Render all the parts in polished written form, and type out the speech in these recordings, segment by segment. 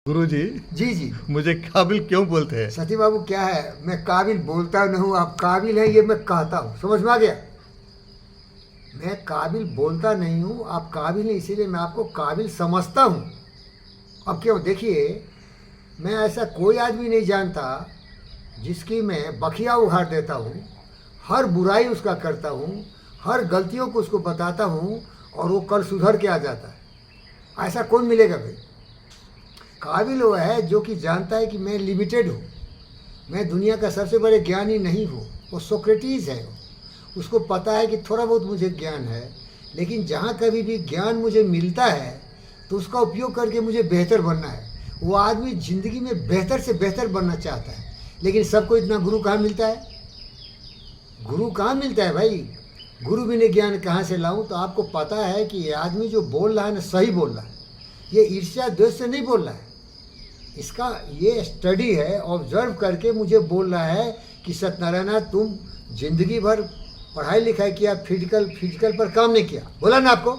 गुरुजी, जी जी। मुझे काबिल क्यों बोलते हैं? सती बाबू क्या है, मैं काबिल बोलता नहीं हूँ, आप काबिल हैं ये मैं कहता हूँ, समझ में आ गया। मैं काबिल बोलता नहीं हूँ, आप काबिल हैं इसीलिए मैं आपको काबिल समझता हूँ। अब क्यों, देखिए, मैं ऐसा कोई आदमी नहीं जानता जिसकी मैं बखिया उघाड़ देता हूँ, हर बुराई उसका करता हूँ, हर गलतियों को उसको बताता हूँ और वो कल सुधर के आ जाता है। ऐसा कौन मिलेगा भाई? काबिल वो है जो कि जानता है कि मैं लिमिटेड हूँ, मैं दुनिया का सबसे बड़े ज्ञानी नहीं हूँ। वो सोक्रेटिस है, उसको पता है कि थोड़ा बहुत मुझे ज्ञान है, लेकिन जहाँ कभी भी ज्ञान मुझे मिलता है तो उसका उपयोग करके मुझे बेहतर बनना है। वो आदमी ज़िंदगी में बेहतर से बेहतर बनना चाहता है, लेकिन सबको इतना गुरु कहाँ मिलता है? गुरु कहाँ मिलता है भाई? गुरु बिना ज्ञान कहाँ से लाऊं? तो आपको पता है कि ये आदमी जो बोल रहा है ना, सही बोल रहा है। ये ईर्ष्या द्वेष से नहीं बोल रहा है, इसका ये स्टडी है, ऑब्जर्व करके मुझे बोल रहा है कि सत्यनारायण, तुम जिंदगी भर पढ़ाई लिखाई किया, फिजिकल पर काम नहीं किया, बोला ना आपको?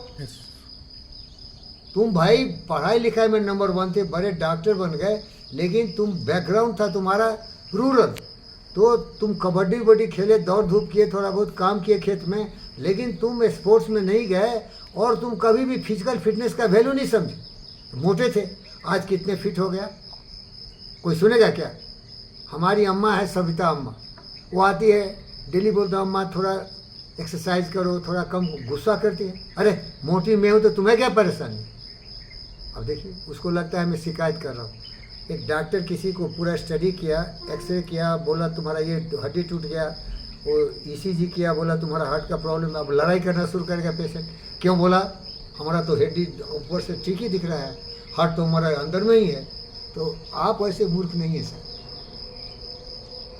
तुम भाई पढ़ाई लिखाई में नंबर 1 थे, बड़े डॉक्टर बन गए, लेकिन तुम बैकग्राउंड था तुम्हारा रूरल, तो तुम कबड्डी वबड्डी खेले, दौड़ धूप किए, थोड़ा बहुत काम किए खेत में, लेकिन तुम स्पोर्ट्स में नहीं गए और तुम कभी भी फिजिकल फिटनेस का वैल्यू नहीं समझे। मोटे थे, आज कितने फिट हो गया, कोई सुनेगा क्या? हमारी अम्मा है सविता अम्मा, वो आती है डेली, बोलता अम्मा थोड़ा एक्सरसाइज करो, थोड़ा कम, गुस्सा करती है, अरे मोटी मैं हूँ तो तुम्हें क्या परेशानी? अब देखिए, उसको लगता है मैं शिकायत कर रहा हूँ। एक डॉक्टर किसी को पूरा स्टडी किया, एक्सरे किया, बोला तुम्हारा ये हड्डी टूट गया, वो ईसीजी किया, बोला तुम्हारा हार्ट का प्रॉब्लम। अब लड़ाई करना शुरू करेगा पेशेंट, क्यों? बोला हमारा तो हड्डी ऊपर से ठीक ही दिख रहा है, हार्ट तो हमारा अंदर में ही है। तो आप ऐसे मूर्ख नहीं है सर,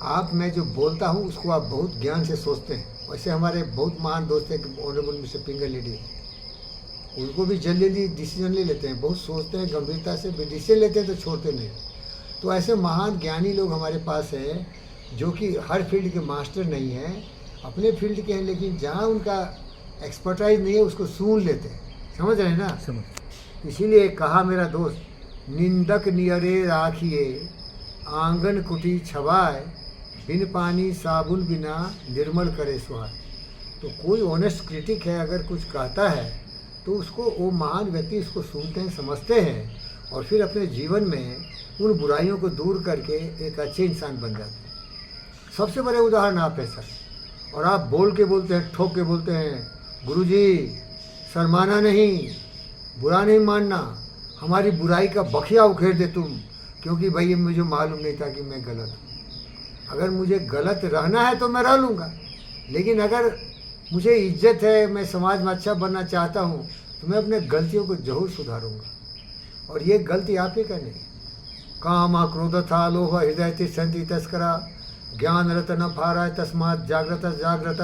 आप, मैं जो बोलता हूँ उसको आप बहुत ज्ञान से सोचते हैं। वैसे हमारे बहुत महान दोस्त हैं ऑनरेबल मिस्टर पिंगल लेडी, उनको भी जल्दी डिसीजन ले लेते हैं, बहुत सोचते हैं, गंभीरता से डिसीजन लेते हैं तो छोड़ते नहीं। तो ऐसे महान ज्ञानी लोग हमारे पास हैं जो कि हर फील्ड के मास्टर नहीं हैं, अपने फील्ड के हैं, लेकिन जहाँ उनका एक्सपर्टाइज नहीं है उसको सुन लेते हैं, समझ रहे हैं ना? समझ। इसीलिए कहा मेरा दोस्त, निंदक नियरे राखिए आंगन कुटी छवाए, बिन पानी साबुन बिना निर्मल करे सुहाए। तो कोई ऑनेस्ट क्रिटिक है अगर कुछ कहता है तो उसको, वो महान व्यक्ति इसको सुनते हैं, समझते हैं और फिर अपने जीवन में उन बुराइयों को दूर करके एक अच्छे इंसान बन जाते हैं। सबसे बड़े उदाहरण आप है सर, और आप बोल के बोलते हैं, ठोक के बोलते हैं, गुरुजी शर्माना नहीं, बुरा नहीं मानना, हमारी बुराई का बखिया उखेड़ दे तुम, क्योंकि भाई मुझे मालूम नहीं था कि मैं गलत हूँ। अगर मुझे गलत रहना है तो मैं रह लूँगा, लेकिन अगर मुझे इज्जत है, मैं समाज में अच्छा बनना चाहता हूँ, तो मैं अपने गलतियों को जरूर सुधारूँगा। और ये गलती आप ही का नहीं। काम क्रोध था लोभ हृदय तिष्ठन्ति तस्करा, ज्ञान रतन फारा तस्मात् जागृत जागृत।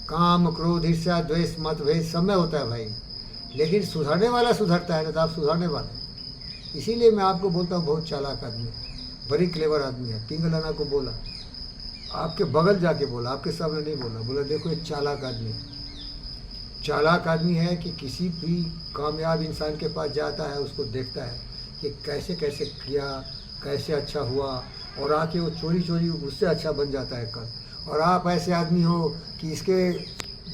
काम क्रोध ईर्ष्या द्वेष मतभेद सब में होता है भाई, लेकिन सुधरने वाला सुधरता है ना, तो आप सुधरने वाले। इसीलिए मैं आपको बोलता हूँ, बहुत चालाक आदमी, बड़ी क्लेवर आदमी है। पिंगलाना को बोला, आपके बगल जाके बोला, आपके सामने नहीं बोला, बोला देखो एक चालाक आदमी है। चालाक आदमी है कि किसी भी कामयाब इंसान के पास जाता है, उसको देखता है कि कैसे कैसे किया, कैसे अच्छा हुआ, और आके वो चोरी चोरी उससे अच्छा बन जाता है कल। और आप ऐसे आदमी हो कि इसके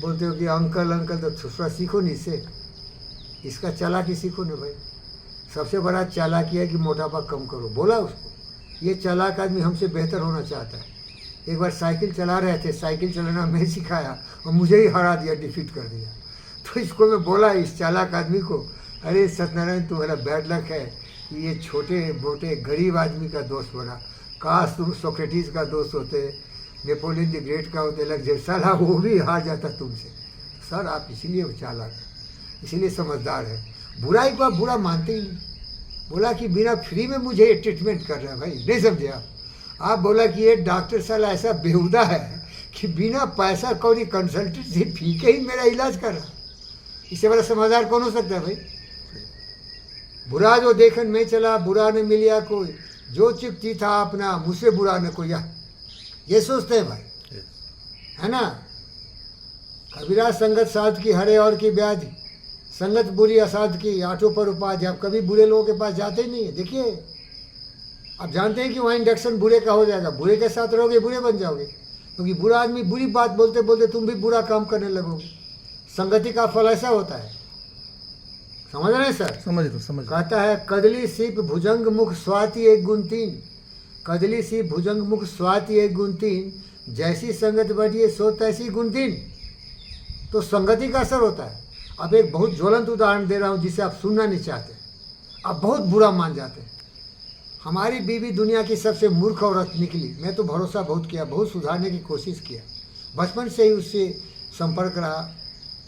बोलते हो कि अंकल अंकल, तो थोड़ा सीखो नहीं इससे, इसका चालाकी सीखो ना भाई। सबसे बड़ा चालाकी है कि मोटापा कम करो, बोला उसको। ये चालाक आदमी हमसे बेहतर होना चाहता है। एक बार साइकिल चला रहे थे, साइकिल चलाना मैं सिखाया और मुझे ही हरा दिया, डिफीट कर दिया। तो इसको मैं बोला, इस चालाक आदमी को, अरे सत्यनारायण तुम्हारा बैड लक है कि ये छोटे मोटे गरीब आदमी का दोस्त बना, काश तुम सोक्रेटिस का दोस्त होते, नेपोलियन द ग्रेट का होते, लग्जर, साला वो भी हार जाता तुमसे। सर आप इसीलिए चालाक, इसीलिए समझदार है, बुराई को आप बुरा मानते ही नहीं। बोला कि बिना फ्री में मुझे ये ट्रीटमेंट कर रहा है भाई, नहीं समझे आप बोला कि ये डॉक्टर साला ऐसा बेहुदा है कि बिना पैसा कौड़ी कंसल्टेंसी फी के ही मेरा इलाज कर रहा। इससे बड़ा समझदार कौन हो सकता है भाई? बुरा जो देखन में चला, बुरा न मिलिया कोई, जो चुपती था अपना, मुझसे बुरा न कोई, ये सोचते हैं भाई, है ना? कबीरा संगत साध की हरे और की ब्याज, संगत बुरी असाध की, आठों पर उपाधि। आप कभी बुरे लोगों के पास जाते ही नहीं है। देखिए, आप जानते हैं कि वहाँ इंडक्शन बुरे का हो जाएगा, बुरे के साथ रहोगे बुरे बन जाओगे, क्योंकि बुरा आदमी बुरी बात बोलते बोलते तुम भी बुरा काम करने लगोगे। संगति का फल ऐसा होता है, समझ रहे हैं सर? समझ कहता है कदली सीप भुजंग मुख स्वाति एक गुण तीन, कदली सीप भुजंग मुख स्वाति एक गुण तीन, जैसी संगत बढ़िए सो तैसी गुण तीन। तो संगति का असर होता है। अब एक बहुत ज्वलंत उदाहरण दे रहा हूँ जिसे आप सुनना नहीं चाहते, आप बहुत बुरा मान जाते हैं। हमारी बीवी दुनिया की सबसे मूर्ख औरत निकली। मैं तो भरोसा बहुत किया, बहुत सुधारने की कोशिश किया, बचपन से ही उससे संपर्क रहा।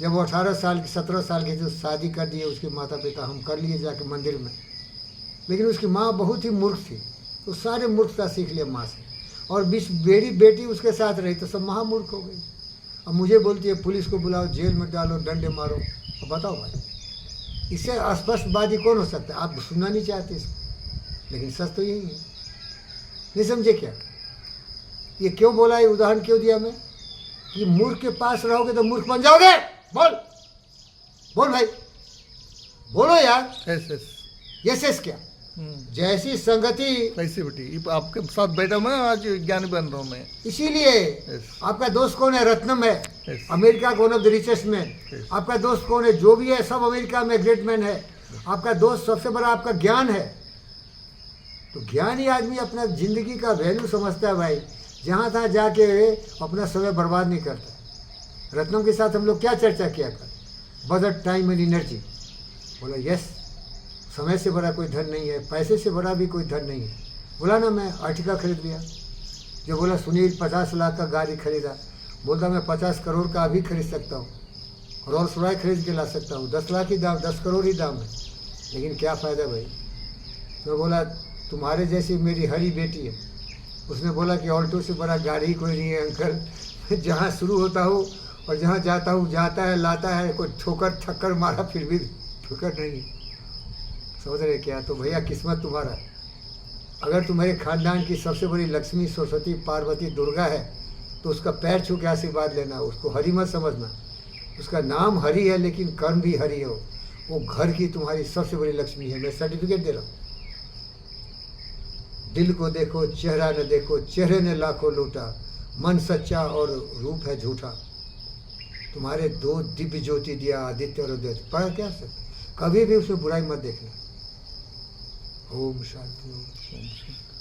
जब वो 18 साल की 17 साल की थी, शादी कर दिए उसके माता पिता, हम कर लिए जाके मंदिर में। लेकिन उसकी माँ बहुत ही मूर्ख थी, तो सारे मूर्खता सीख लिया माँ से। और मेरी बेटी उसके साथ रही तो सब महामूर्ख हो गई। अब मुझे बोलती है पुलिस को बुलाओ, जेल में डालो, डंडे मारो। अब बताओ भाई, इससे स्पष्टवादी कौन हो सकता है? आप सुनना नहीं चाहते इसको, लेकिन सच तो यही है। नहीं समझे क्या? ये क्यों बोला, ये उदाहरण क्यों दिया मैं कि मूर्ख के पास रहोगे तो मूर्ख बन जाओगे? बोल बोल भाई, बोलो यार। यस क्या? जैसी संगति कैसी बेटी, आपके साथ बैठा मैं आज ज्ञानी बन रहा हूँ मैं। इसीलिए आपका दोस्त कौन है? रत्नम है, अमेरिका का one of the richest man. आपका दोस्त कौन है? जो भी है सब अमेरिका में ग्रेट मैन है। आपका दोस्त सबसे बड़ा आपका ज्ञान है। तो ज्ञानी आदमी अपना जिंदगी का वैल्यू समझता है भाई, जहाँ तहाँ जाके अपना समय बर्बाद नहीं करता। रत्नम के साथ हम लोग क्या चर्चा किया कर? Budget, time and energy. बोला यस, समय से बड़ा कोई धन नहीं है, पैसे से बड़ा भी कोई धन नहीं है। बोला ना मैं अर्टिका खरीद लिया। जो बोला सुनील 50 लाख का गाड़ी खरीदा, बोलता मैं 50 करोड़ का अभी खरीद सकता हूँ, रोल्स रॉयस खरीद के ला सकता हूँ। 10 लाख ही दाम, 10 करोड़ ही दाम है, लेकिन क्या फ़ायदा भाई। मैं बोला तुम्हारे जैसी मेरी हरी बेटी है। उसने बोला कि ऑल्टो से बड़ा गाड़ी ही कोई नहीं है अंकल। जहाँ शुरू होता हूँ और जहाँ जाता हूँ, जाता है लाता है, कोई ठोकर थक्कर मारा फिर भी ठोकर नहीं। समझ रहे क्या? तो भैया किस्मत तुम्हारा। अगर तुम्हारे खानदान की सबसे बड़ी लक्ष्मी सरस्वती पार्वती दुर्गा है तो उसका पैर छू के आशीर्वाद लेना, उसको हरि मत समझना। उसका नाम हरि है लेकिन कर्म भी हरि हो। वो घर की तुम्हारी सबसे बड़ी लक्ष्मी है। मैं सर्टिफिकेट दे रहा हूँ। दिल को देखो चेहरा न देखो, चेहरे ने लाखों लूटा, मन सच्चा और रूप है झूठा। तुम्हारे 2 दिव्य ज्योति दिया, आदित्य और उदय। पढ़ा क्या सकते? कभी भी उसमें बुराई मत देखना। ओम शांति।